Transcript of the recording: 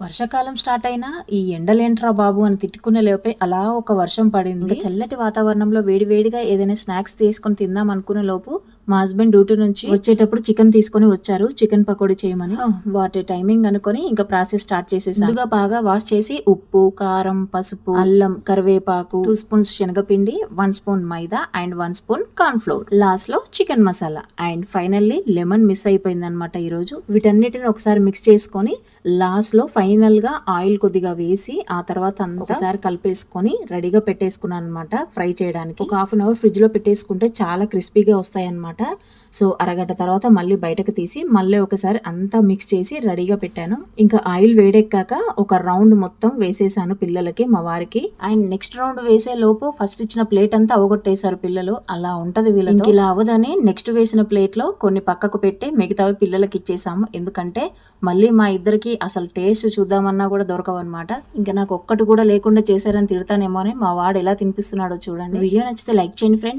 వర్షాకాలం స్టార్ట్ అయినా ఈ ఎండలేంట్రా బాబు అని తిట్టుకునే లోపే అలా ఒక వర్షం పడింది. చల్లటి వాతావరణంలో వేడివేడిగా ఏదైనా స్నాక్స్ తీసుకొని తిందాం అనుకునే లోపు మా హస్బెండ్ డ్యూటీ నుంచి వచ్చేటప్పుడు చికెన్ తీసుకొని వచ్చారు, చికెన్ పకోడీ చేయమని. వాటి టైమింగ్ అనుకొని ఇంకా ప్రాసెస్ స్టార్ట్ చేసేసాను. ముందుగా బాగా వాష్ చేసి ఉప్పు, కారం, పసుపు, అల్లం, కరివేపాకు, 2 స్పూన్స్ శనగపిండి, 1 స్పూన్ మైదా and 1 spoon corn flour, last లో chicken masala and finally lemon miss అయిపోయింది అనమాట. ఈ రోజు వీటన్నిటిని ఒకసారి మిక్స్ చేసుకొని లాస్ట్ లో ఫైనల్ గా ఆయిల్ కొద్దిగా వేసి ఆ తర్వాత ఒకసారి కలిపేసుకొని రెడీగా పెట్టేసుకున్నాను అనమాట. ఫ్రై చేయడానికి ఒక హాఫ్ అన్ అవర్ ఫ్రిడ్జ్ లో పెట్టేసుకుంటే చాలా క్రిస్పీగా వస్తాయి అనమాట. సో అరగంట తర్వాత మళ్ళీ బయటకు తీసి మళ్ళీ ఒకసారి అంతా మిక్స్ చేసి రెడీగా పెట్టాను. ఇంకా ఆయిల్ వేడెక్కాక ఒక రౌండ్ మొత్తం వేసేసాను పిల్లలకి, మా వారికి. అండ్ నెక్స్ట్ రౌండ్ వేసే లోపు ఫస్ట్ ఇచ్చిన ప్లేట్ అంతా అవగొట్టేశారు పిల్లలు. అలా ఉంటది వీళ్ళకి. ఇలా అవ్వదని నెక్స్ట్ వేసిన ప్లేట్ లో కొన్ని పక్కకు పెట్టి మిగతావి పిల్లలకి ఇచ్చేసాము. ఎందుకంటే మళ్ళీ మా ఇద్దరికి అసలు టేస్ట్ చూద్దామన్నా కూడా దొరకవన్నమాట. ఇంకా నాకు ఒక్కటి కూడా లేకుండా చేశారని తిడతానేమో అని మా వాడు ఎలా తినిపిస్తున్నాడో చూడండి. వీడియో నచ్చితే లైక్ చేయండి ఫ్రెండ్స్.